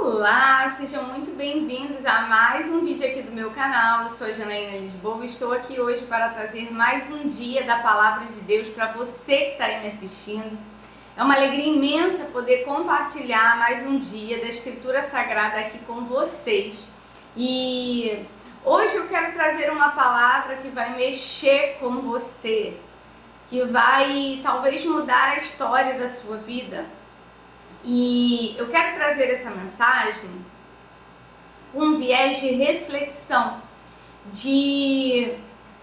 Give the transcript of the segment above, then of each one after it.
Olá, sejam muito bem-vindos a mais um vídeo aqui do meu canal. Eu sou a Janaína Lisboa e estou aqui hoje para trazer mais um dia da Palavra de Deus para você que está aí me assistindo. É uma alegria imensa poder compartilhar mais um dia da Escritura Sagrada aqui com vocês. E hoje eu quero trazer uma palavra que vai mexer com você, que vai talvez mudar a história da sua vida. E eu quero trazer essa mensagem com um viés de reflexão, de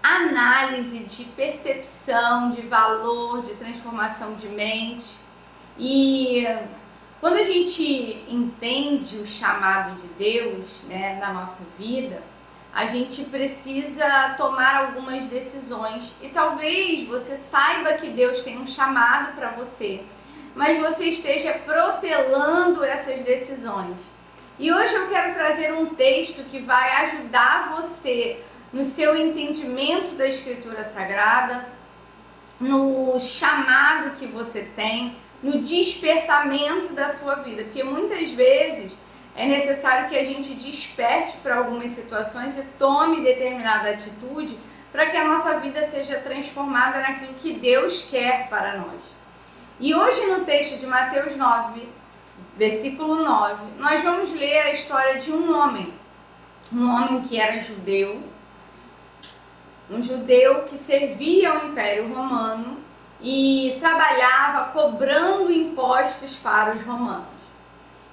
análise, de percepção, de valor, de transformação de mente. E quando a gente entende o chamado de Deus, na nossa vida, a gente precisa tomar algumas decisões. E talvez você saiba que Deus tem um chamado para você, mas você esteja protelando essas decisões. E hoje eu quero trazer um texto que vai ajudar você no seu entendimento da Escritura Sagrada, no chamado que você tem, no despertamento da sua vida, porque muitas vezes é necessário que a gente desperte para algumas situações e tome determinada atitude para que a nossa vida seja transformada naquilo que Deus quer para nós. E hoje no texto de Mateus 9, versículo 9, nós vamos ler a história de um homem que era judeu, um judeu que servia ao Império Romano e trabalhava cobrando impostos para os romanos.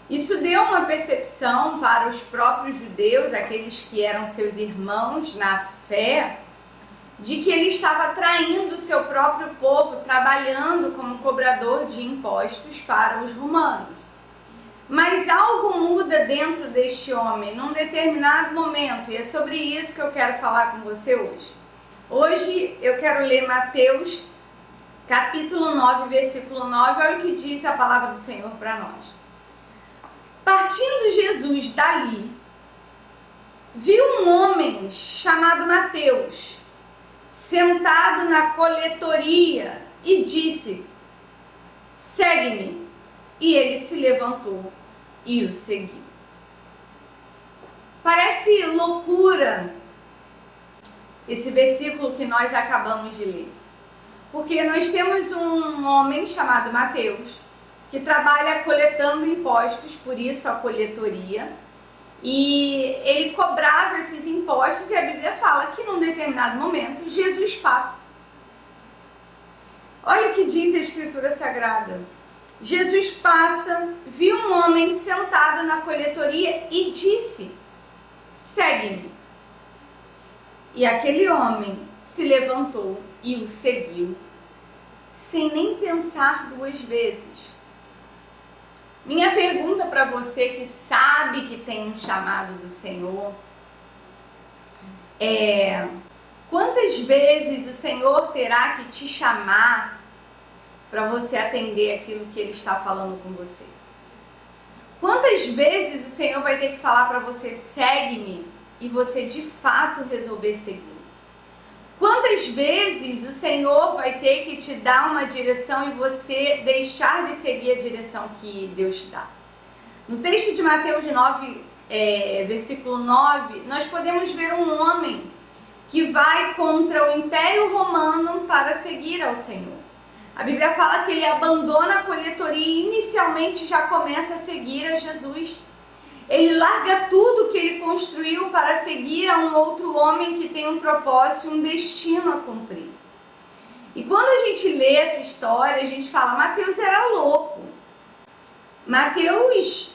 Isso deu uma percepção para os próprios judeus, aqueles que eram seus irmãos na fé, de que ele estava traindo o seu próprio povo, trabalhando como cobrador de impostos para os romanos. Mas algo muda dentro deste homem, num determinado momento, e é sobre isso que eu quero falar com você hoje. Hoje eu quero ler Mateus, capítulo 9, versículo 9, olha o que diz a palavra do Senhor para nós. Partindo Jesus dali, viu um homem chamado Mateus, sentado na coletoria, e disse: segue-me. E ele se levantou e o seguiu. Parece loucura esse versículo que nós acabamos de ler, porque nós temos um homem chamado Mateus que trabalha coletando impostos, por isso a coletoria. E ele cobrava esses impostos e a Bíblia fala que num determinado momento Jesus passa. Olha o que diz a Escritura Sagrada. Jesus passa, viu um homem sentado na coletoria e disse: segue-me. E aquele homem se levantou e o seguiu, sem nem pensar duas vezes. Minha pergunta para você que sabe que tem um chamado do Senhor é: quantas vezes o Senhor terá que te chamar para você atender aquilo que Ele está falando com você? Quantas vezes o Senhor vai ter que falar para você: segue-me, e você de fato resolver seguir? Quantas vezes o Senhor vai ter que te dar uma direção e você deixar de seguir a direção que Deus te dá? No texto de Mateus 9, versículo 9, nós podemos ver um homem que vai contra o Império Romano para seguir ao Senhor. A Bíblia fala que ele abandona a coletoria e inicialmente já começa a seguir a Jesus. Ele larga tudo que ele construiu para seguir a um outro homem que tem um propósito, um destino a cumprir. E quando a gente lê essa história, a gente fala: Mateus era louco. Mateus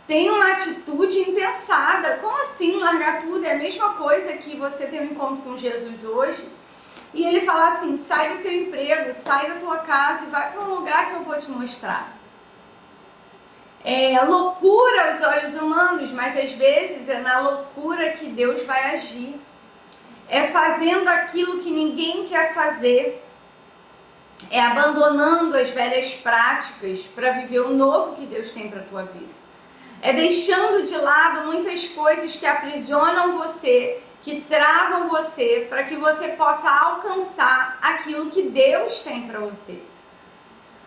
tem uma atitude impensada. Como assim largar tudo? É a mesma coisa que você ter um encontro com Jesus hoje e ele falar assim: sai do teu emprego, sai da tua casa e vai para um lugar que eu vou te mostrar. É loucura aos olhos humanos, mas às vezes é na loucura que Deus vai agir. É fazendo aquilo que ninguém quer fazer. É abandonando as velhas práticas para viver o novo que Deus tem para a tua vida. É deixando de lado muitas coisas que aprisionam você, que travam você, para que você possa alcançar aquilo que Deus tem para você.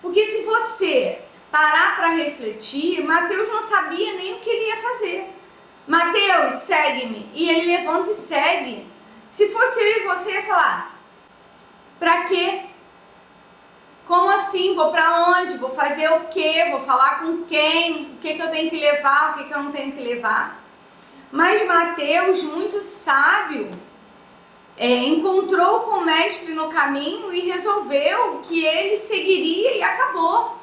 Porque se você parar para refletir, Mateus não sabia nem o que ele ia fazer. Mateus, segue-me. E ele levanta e segue. Se fosse eu e você, ia falar: pra quê? Como assim? Vou pra onde? Vou fazer o quê? Vou falar com quem? O que eu tenho que levar? O que eu não tenho que levar? Mas Mateus, muito sábio, encontrou com o mestre no caminho e resolveu que ele seguiria e acabou.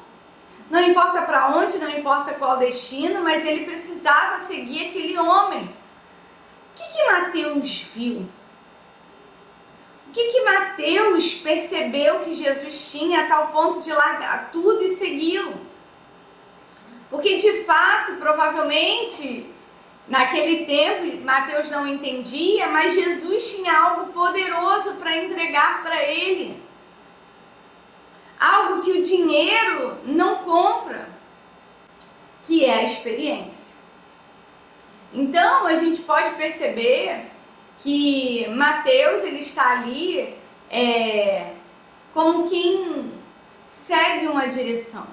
Não importa para onde, não importa qual destino, mas ele precisava seguir aquele homem. O que Mateus viu? O que Mateus percebeu que Jesus tinha a tal ponto de largar tudo e segui-lo? Porque de fato, provavelmente, naquele tempo, Mateus não entendia, mas Jesus tinha algo poderoso para entregar para ele. Algo que o dinheiro não compra, que é a experiência. Então, a gente pode perceber que Mateus, ele está ali como quem segue uma direção.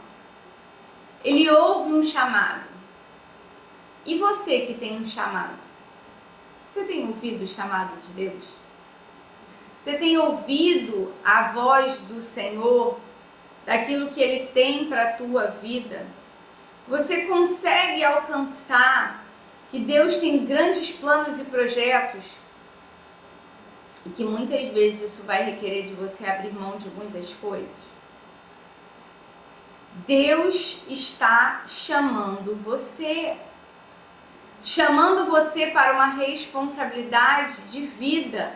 Ele ouve um chamado. E você que tem um chamado? Você tem ouvido o chamado de Deus? Você tem ouvido a voz do Senhor, daquilo que Ele tem para a tua vida? Você consegue alcançar que Deus tem grandes planos e projetos? E que muitas vezes isso vai requerer de você abrir mão de muitas coisas? Deus está chamando você para uma responsabilidade de vida,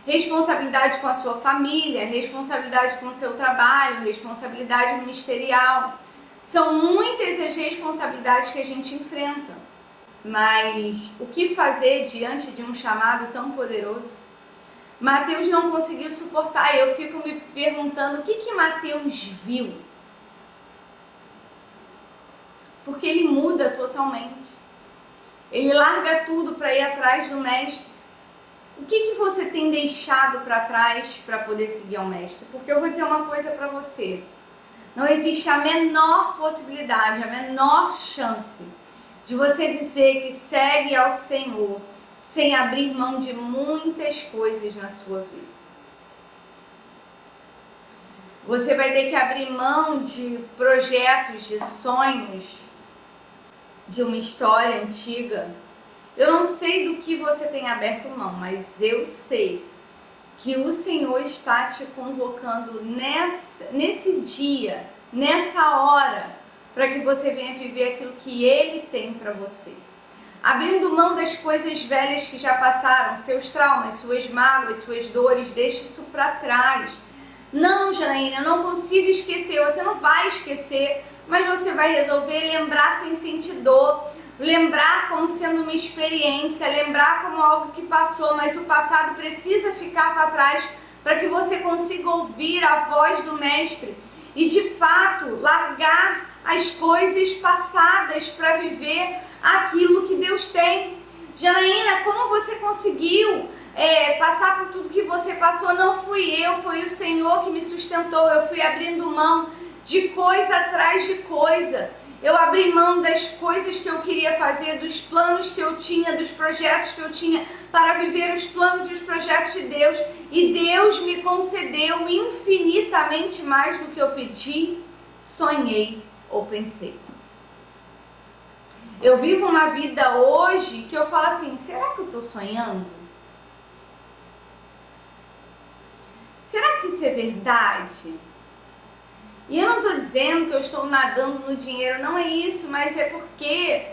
responsabilidade com a sua família, responsabilidade com o seu trabalho, responsabilidade ministerial. São muitas as responsabilidades que a gente enfrenta, mas o que fazer diante de um chamado tão poderoso? Mateus não conseguiu suportar. Eu fico me perguntando o que Mateus viu, porque ele muda totalmente. Ele larga tudo para ir atrás do mestre. O que você tem deixado para trás para poder seguir ao mestre? Porque eu vou dizer uma coisa para você. Não existe a menor possibilidade, a menor chance de você dizer que segue ao Senhor sem abrir mão de muitas coisas na sua vida. Você vai ter que abrir mão de projetos, de sonhos, de uma história antiga. Eu não sei do que você tem aberto mão, mas eu sei que o Senhor está te convocando nesse dia, nessa hora, para que você venha viver aquilo que Ele tem para você. Abrindo mão das coisas velhas que já passaram, seus traumas, suas mágoas, suas dores, deixe isso para trás. Não, Janaína, eu não consigo esquecer. Você não vai esquecer, mas você vai resolver lembrar sem sentir dor, lembrar como sendo uma experiência, lembrar como algo que passou, mas o passado precisa ficar para trás para que você consiga ouvir a voz do Mestre e de fato largar as coisas passadas para viver aquilo que Deus tem. Janaína, como você conseguiu passar por tudo que você passou? Não fui eu, foi o Senhor que me sustentou. Eu fui abrindo mão de coisa atrás de coisa. Eu abri mão das coisas que eu queria fazer, dos planos que eu tinha, dos projetos que eu tinha para viver os planos e os projetos de Deus. E Deus me concedeu infinitamente mais do que eu pedi, sonhei ou pensei. Eu vivo uma vida hoje que eu falo assim, será que eu estou sonhando? Será que isso é verdade? E eu não estou dizendo que eu estou nadando no dinheiro, não é isso, mas é porque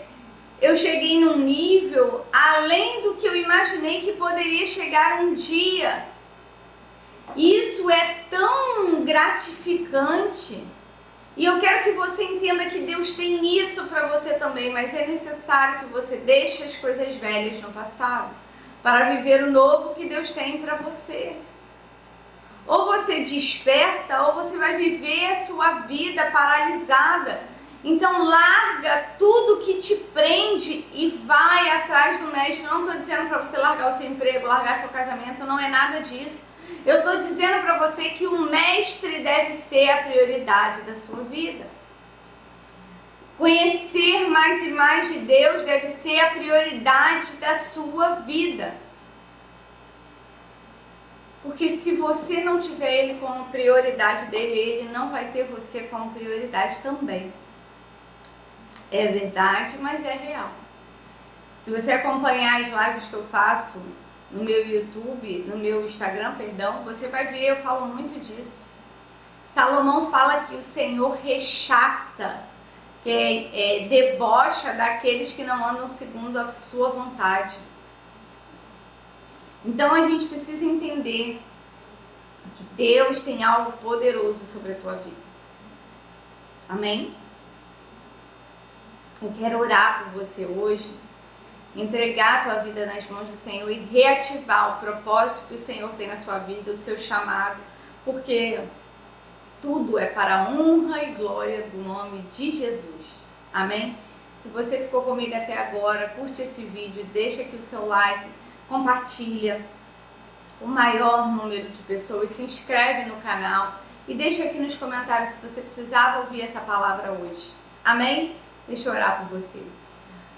eu cheguei num nível além do que eu imaginei que poderia chegar um dia. Isso é tão gratificante. E eu quero que você entenda que Deus tem isso para você também, mas é necessário que você deixe as coisas velhas no passado para viver o novo que Deus tem para você. Ou você desperta, ou você vai viver a sua vida paralisada. Então larga tudo que te prende e vai atrás do mestre. Não estou dizendo para você largar o seu emprego, largar seu casamento, não é nada disso. Eu estou dizendo para você que o mestre deve ser a prioridade da sua vida. Conhecer mais e mais de Deus deve ser a prioridade da sua vida. Porque se você não tiver Ele como prioridade dele, Ele não vai ter você como prioridade também. É verdade, mas é real. Se você acompanhar as lives que eu faço no meu YouTube, no meu Instagram, perdão, você vai ver, eu falo muito disso. Salomão fala que o Senhor rechaça, que debocha daqueles que não andam segundo a sua vontade. Então a gente precisa entender que Deus tem algo poderoso sobre a tua vida. Amém? Eu quero orar por você hoje, entregar a tua vida nas mãos do Senhor e reativar o propósito que o Senhor tem na sua vida, o seu chamado, porque tudo é para a honra e glória do nome de Jesus. Amém? Se você ficou comigo até agora, curte esse vídeo, deixa aqui o seu like, compartilha o maior número de pessoas, se inscreve no canal e deixa aqui nos comentários se você precisava ouvir essa palavra hoje. Amém? Deixa eu orar por você.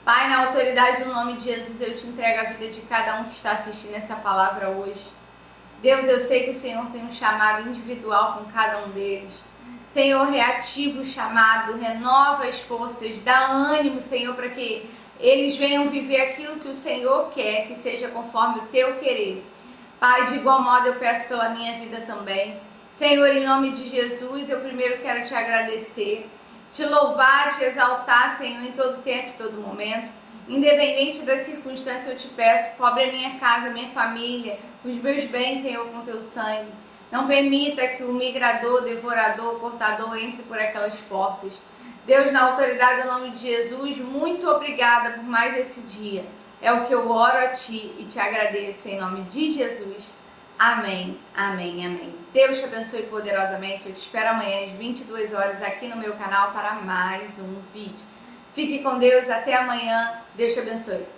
Pai, na autoridade do nome de Jesus, eu te entrego a vida de cada um que está assistindo essa palavra hoje. Deus, eu sei que o Senhor tem um chamado individual com cada um deles. Senhor, reativa o chamado, renova as forças, dá ânimo, Senhor, para que eles venham viver aquilo que o Senhor quer, que seja conforme o teu querer. Pai, de igual modo eu peço pela minha vida também. Senhor, em nome de Jesus, eu primeiro quero te agradecer, te louvar, te exaltar, Senhor, em todo tempo e todo momento. Independente da circunstância, eu te peço, cobre a minha casa, a minha família, os meus bens, Senhor, com teu sangue. Não permita que o migrador, devorador, cortador entre por aquelas portas. Deus, na autoridade do nome de Jesus, muito obrigada por mais esse dia. É o que eu oro a Ti e te agradeço em nome de Jesus. Amém, amém, amém. Deus te abençoe poderosamente. Eu te espero amanhã às 22 horas aqui no meu canal para mais um vídeo. Fique com Deus, até amanhã. Deus te abençoe.